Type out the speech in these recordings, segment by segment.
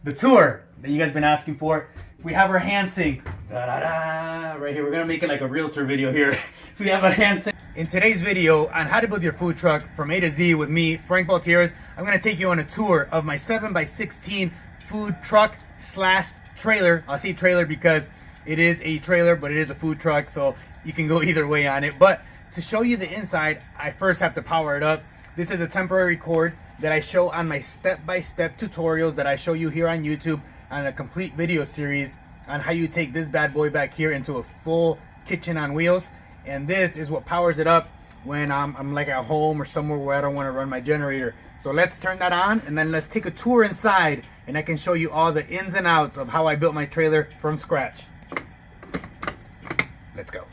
the tour that you guys been asking for. We have our hand sink right here. We're gonna make it like a realtor video here. So we have a hand sink. In today's video on how to build your food truck from A to Z with me, Frank Baltierrez, I'm gonna take you on a tour of my 7x16 food truck slash trailer. I'll say trailer because it is a trailer, but it is a food truck, so you can go either way on it. But to show you the inside, I first have to power it up. This is a temporary cord that I show on my step-by-step tutorials that I show you here on YouTube on a complete video series on how you take this bad boy back here into a full kitchen on wheels. And this is what powers it up when I'm like at home or somewhere where I don't want to run my generator. So let's turn that on and then let's take a tour inside and I can show you all the ins and outs of how I built my trailer from scratch. Let's go.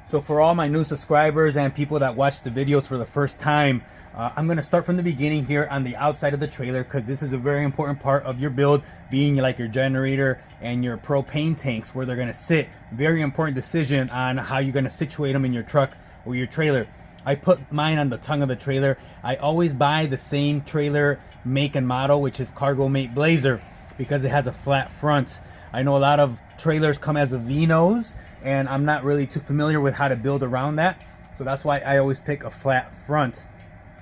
So for all my new subscribers and people that watch the videos for the first time, I'm going to start from the beginning here on the outside of the trailer because this is a very important part of your build, being like your generator and your propane tanks where they're going to sit. Very important decision on how you're going to situate them in your truck or your trailer. I put mine on the tongue of the trailer. I always buy the same trailer make and model, which is Cargo Mate Blazer, because it has a flat front. I know a lot of trailers come as a V-nose, and I'm not really too familiar with how to build around that. So that's why I always pick a flat front.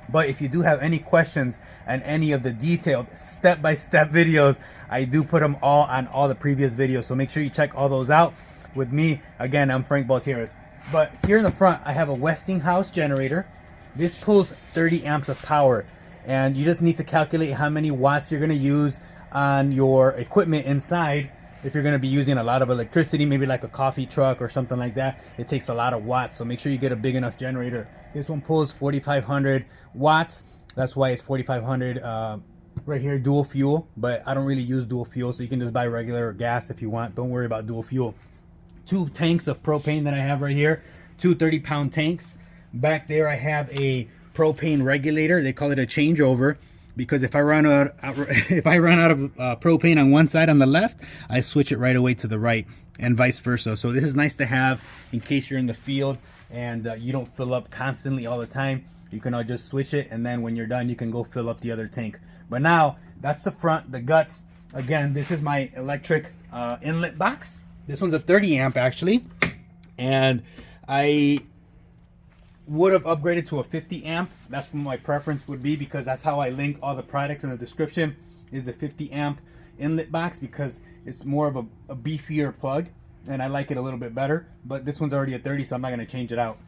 But if you do have any questions and any of the detailed step-by-step videos, I do put them all on all the previous videos. So make sure you check all those out. With me, again, I'm Frank Baltierrez. But here in the front, I have a Westinghouse generator. This pulls 30 amps of power. And you just need to calculate how many watts you're gonna use on your equipment inside. If you're going to be using a lot of electricity, maybe like a coffee truck or something like that, it takes a lot of watts. So make sure you get a big enough generator. This one pulls 4,500 watts. That's why it's 4,500 right here, dual fuel. But I don't really use dual fuel, so you can just buy regular gas if you want. Don't worry about dual fuel. 2 tanks of propane that I have right here, 2 30-pound tanks. Back there I have a propane regulator. They call it a changeover. Because if I run out of propane on one side on the left, I switch it right away to the right, and vice versa. So this is nice to have in case you're in the field and you don't fill up constantly all the time. You can just switch it, and then when you're done, you can go fill up the other tank. But now that's the front, the guts. Again, this is my electric inlet box. This one's a 30 amp actually, and I would have upgraded to a 50 amp. That's what my preference would be, because that's how I link all the products in the description, is a 50 amp inlet box, because it's more of a beefier plug and I like it a little bit better. But this one's already a 30, so I'm not going to change it out.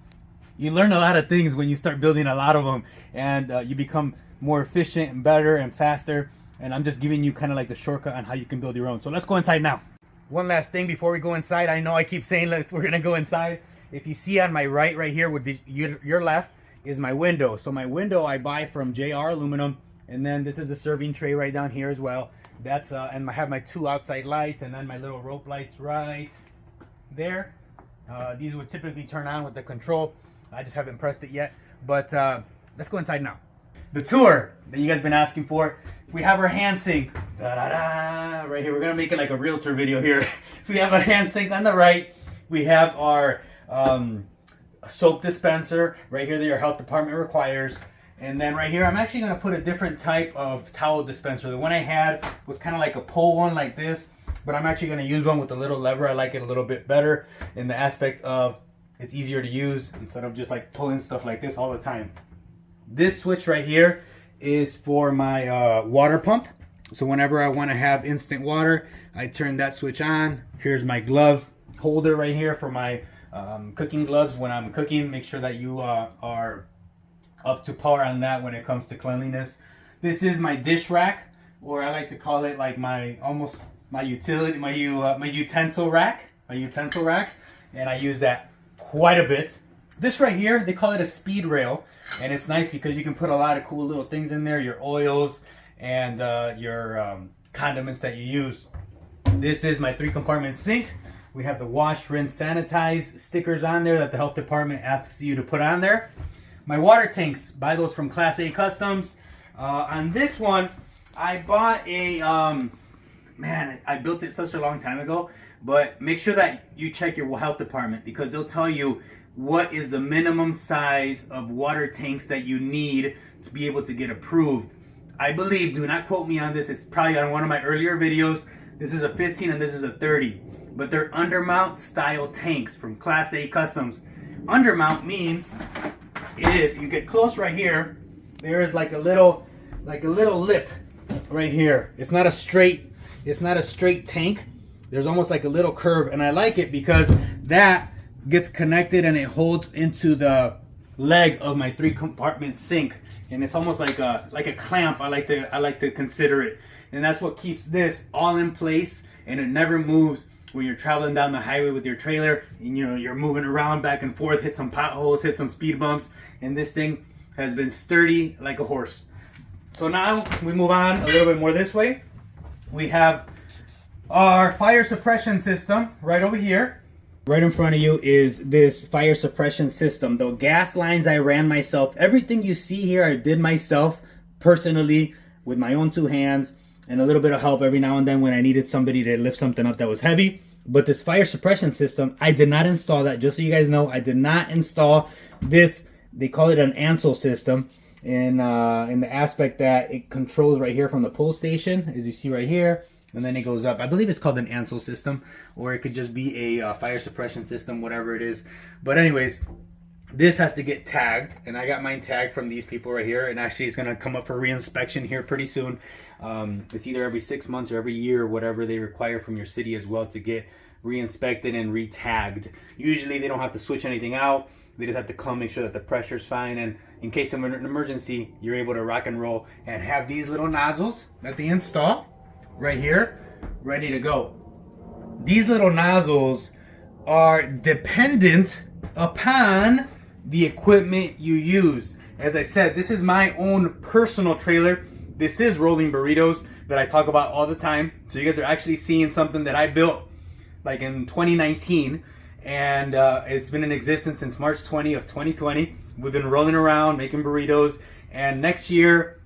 You learn a lot of things when you start building a lot of them, and you become more efficient and better and faster. And I'm just giving you kind of like the shortcut on how you can build your own. So let's go inside now. One last thing before we go inside. I know I keep saying we're going to go inside. If you see on my right here would be your left is my window. So my window I buy from JR Aluminum, and then this is a serving tray right down here as well. That's and I have my 2 outside lights, and then my little rope lights right there. These would typically turn on with the control. I just haven't pressed it yet. But let's go inside now. The tour that you guys been asking for. We have our hand sink right here. We're gonna make it like a realtor video here. So we have a hand sink on the right. We have our soap dispenser right here that your health department requires, and then right here I'm actually going to put a different type of towel dispenser. The one I had was kind of like a pull one like this, but I'm actually going to use one with a little lever. I like it a little bit better in the aspect of it's easier to use instead of just like pulling stuff like this all the time. This switch right here is for my water pump. So whenever I want to have instant water, I turn that switch on. Here's my glove holder right here for my cooking gloves when I'm cooking. Make sure that you are up to par on that when it comes to cleanliness. This is my dish rack, or I like to call it like my utensil rack, and I use that quite a bit. This right here, they call it a speed rail, and it's nice because you can put a lot of cool little things in there, your oils and your condiments that you use. This is my 3-compartment sink. We have the wash, rinse, sanitize stickers on there that the health department asks you to put on there. My water tanks, buy those from Class A Customs. On this one, I bought a, man, I built it such a long time ago, but make sure that you check your health department, because they'll tell you what is the minimum size of water tanks that you need to be able to get approved. I believe, do not quote me on this, it's probably on one of my earlier videos. This is a 15 and this is a 30. But they're undermount style tanks from Class A Customs. Undermount means if you get close right here, there is like a little lip right here. It's not a straight tank. There's almost like a little curve, and I like it because that gets connected and it holds into the leg of my 3-compartment sink, and it's almost like a clamp. I like to consider it, and that's what keeps this all in place, and it never moves when you're traveling down the highway with your trailer, and you're moving around back and forth, hit some potholes, hit some speed bumps, and this thing has been sturdy like a horse. So now we move on a little bit more this way. We have our fire suppression system right over here. Right in front of you is this fire suppression system. The gas lines I ran myself. Everything you see here I did myself personally with my own 2 hands, and a little bit of help every now and then when I needed somebody to lift something up that was heavy. But this fire suppression system, I did not install that. Just so you guys know, I did not install this. They call it an ANSO system in the aspect that it controls right here from the pull station, as you see right here, and then it goes up. I believe it's called an ANSO system, or it could just be a fire suppression system, whatever it is. But anyways, this has to get tagged, and I got mine tagged from these people right here, and actually it's going to come up for reinspection here pretty soon. It's either every 6 months or every year, whatever they require from your city as well, to get reinspected and re-tagged. Usually they don't have to switch anything out. They just have to come make sure that the pressure's fine, and in case of an emergency, you're able to rock and roll and have these little nozzles that they install right here ready to go. These little nozzles are dependent upon the equipment you use. As I said, this is my own personal trailer. This is Rolling Burritos that I talk about all the time. So you guys are actually seeing something that I built like in 2019, and it's been in existence since March 20 of 2020. We've been rolling around making burritos, and next year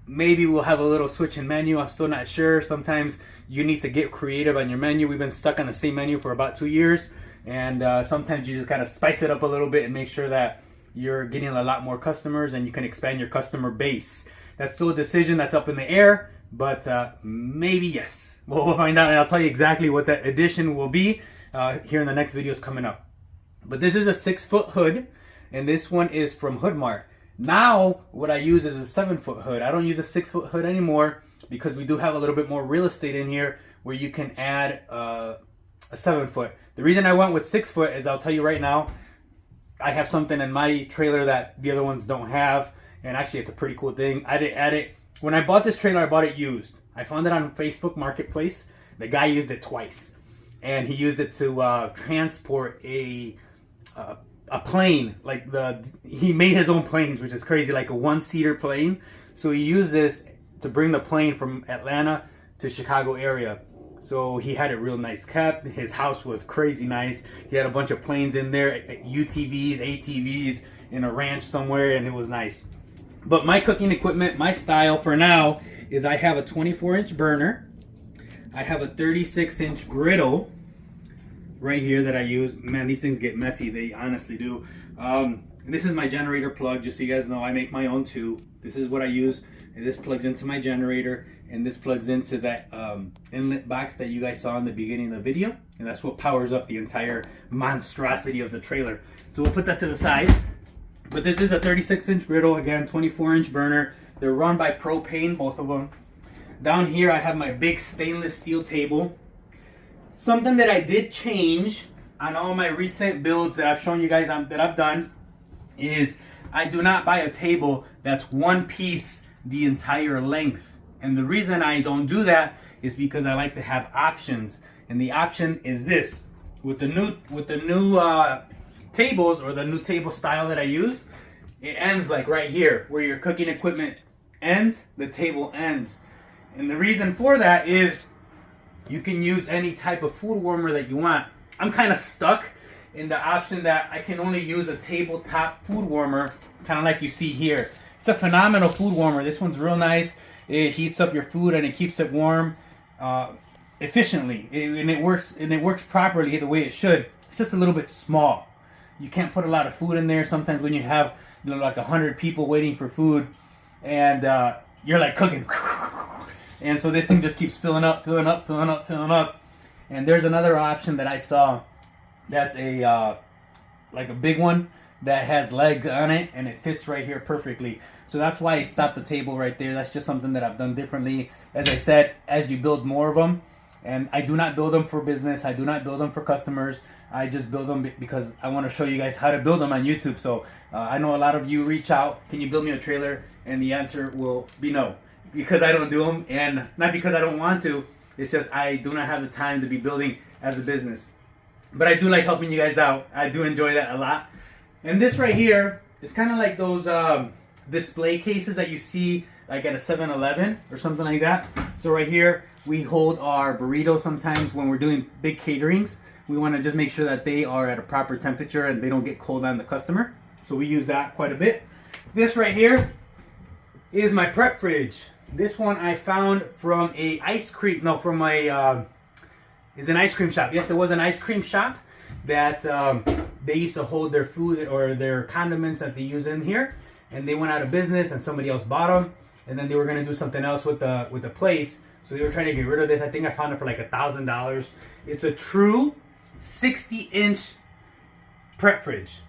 maybe we'll have a little switch in menu. I'm still not sure. Sometimes you need to get creative on your menu. We've been stuck on the same menu for about 2 years, and sometimes you just kind of spice it up a little bit and make sure that you're getting a lot more customers and you can expand your customer base. That's still a decision that's up in the air, but maybe yes. We'll find out, and I'll tell you exactly what that addition will be here in the next videos coming up. But this is a 6-foot hood, and this one is from Hoodmart. Now what I use is a 7-foot hood. I don't use a 6-foot hood anymore because we do have a little bit more real estate in here where you can add a 7-foot. The reason I went with 6-foot is, I'll tell you right now, I have something in my trailer that the other ones don't have, and actually it's a pretty cool thing. I didn't add it. When I bought this trailer, I bought it used. I found it on Facebook Marketplace. The guy used it twice, and he used it to transport a plane. He made his own planes, which is crazy, like a 1-seater plane. So he used this to bring the plane from Atlanta to Chicago area. So he had it real nice kept. His house was crazy nice. He had a bunch of planes in there, UTVs, ATVs, in a ranch somewhere, and it was nice. But my cooking equipment, my style for now, is I have a 24-inch burner. I have a 36-inch griddle right here that I use. Man, these things get messy. They honestly do. This is my generator plug, just so you guys know. I make my own too. This is what I use. And this plugs into my generator, and this plugs into that inlet box that you guys saw in the beginning of the video. And that's what powers up the entire monstrosity of the trailer. So we'll put that to the side. But this is a 36-inch griddle, again, 24-inch burner. They're run by propane, both of them. Down here I have my big stainless steel table. Something that I did change on all my recent builds that I've shown you guys that I've done is I do not buy a table that's one piece the entire length. And the reason I don't do that is because I like to have options. And the option is this. With the new tables, or the new table style that I use, it ends like right here where your cooking equipment ends, the table ends. And the reason for that is you can use any type of food warmer that you want. I'm kind of stuck in the option that I can only use a tabletop food warmer, kind of like you see here. It's a phenomenal food warmer. This one's real nice. It heats up your food and it keeps it warm efficiently, and it works properly the way it should. It's just a little bit small. You can't put a lot of food in there. Sometimes when you have like 100 people waiting for food, and you're like cooking. And so this thing just keeps filling up, filling up, filling up, filling up. And there's another option that I saw that's a like a big one that has legs on it, and it fits right here perfectly. So that's why I stopped the table right there. That's just something that I've done differently. As I said, as you build more of them, and I do not build them for business, I do not build them for customers, I just build them because I want to show you guys how to build them on YouTube. So I know a lot of you reach out, can you build me a trailer? And the answer will be no, because I don't do them, and not because I don't want to, it's just I do not have the time to be building as a business. But I do like helping you guys out. I do enjoy that a lot. And this right here is kind of like those display cases that you see like at a 7-Eleven or something like that. So right here, we hold our burritos sometimes when we're doing big caterings. We want to just make sure that they are at a proper temperature and they don't get cold on the customer. So we use that quite a bit. This right here is my prep fridge. This one I found from a ice cream, no, from a, is an ice cream shop. Yes, it was an ice cream shop that they used to hold their food or their condiments that they use in here. And they went out of business and somebody else bought them. And then they were going to do something else with the place. So they were trying to get rid of this. I think I found it for like $1,000. It's a true 60-inch prep fridge.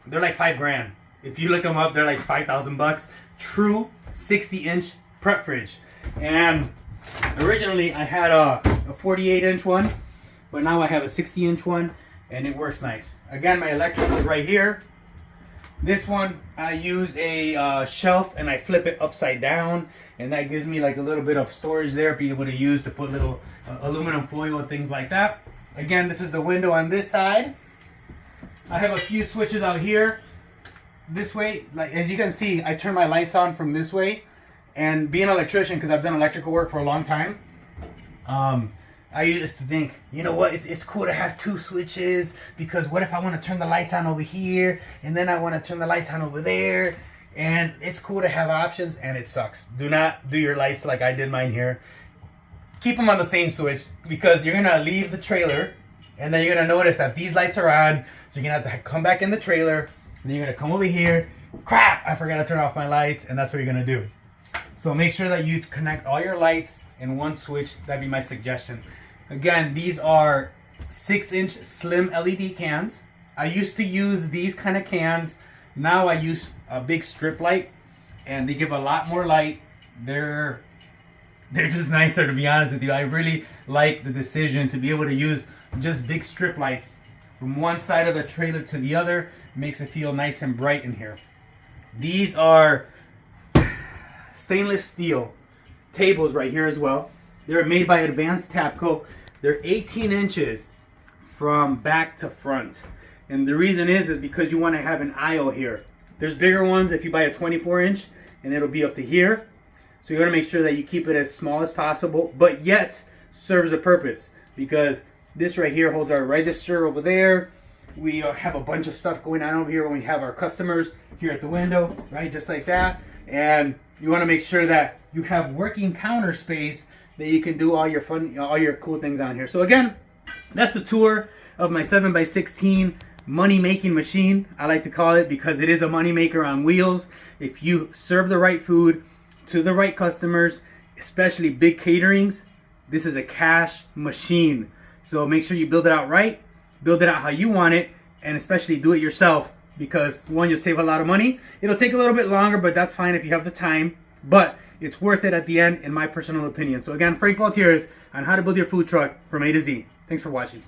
They're like $5,000. If you look them up, they're like $5,000. True 60-inch prep fridge. And originally I had a 48-inch one, but now I have a 60-inch one, and it works nice. Again, my electric is right here. This one, I use a shelf and I flip it upside down, and that gives me like a little bit of storage there, be able to use to put little aluminum foil and things like that. Again, this is the window on this side. I have a few switches out here. This way, like as you can see, I turn my lights on from this way. And being an electrician, because I've done electrical work for a long time, I used to think, you know what, it's cool to have two switches, because what if I want to turn the lights on over here, and then I want to turn the lights on over there, and it's cool to have options, and it sucks. Do not do your lights like I did mine here. Keep them on the same switch, because you're going to leave the trailer, and then you're going to notice that these lights are on, so you're going to have to come back in the trailer, and then you're going to come over here, crap, I forgot to turn off my lights, and that's what you're going to do. So make sure that you connect all your lights in one switch. That'd be my suggestion. Again, these are 6-inch slim LED cans. I used to use these kind of cans. Now I use a big strip light, and they give a lot more light. They're just nicer, to be honest with you. I really like the decision to be able to use just big strip lights from one side of the trailer to the other. It makes it feel nice and bright in here. These are stainless steel tables right here as well. They're made by Advanced Tapco. They're 18 inches from back to front. And the reason is because you want to have an aisle here. There's bigger ones if you buy a 24-inch, and it'll be up to here. So you want to make sure that you keep it as small as possible, but yet serves a purpose, because this right here holds our register over there. We have a bunch of stuff going on over here when we have our customers here at the window, right? Just like that. And you want to make sure that you have working counter space that you can do all your fun, all your cool things on here. So again, that's the tour of my 7x16 money making machine. I like to call it, because it is a money maker on wheels. If you serve the right food to the right customers, especially big caterings, this is a cash machine. So make sure you build it out right, build it out how you want it, and especially do it yourself, because one, you'll save a lot of money. It'll take a little bit longer, but that's fine if you have the time. But it's worth it at the end, in my personal opinion. So again, Frank Baltierrez on how to build your food truck from A to Z. Thanks for watching.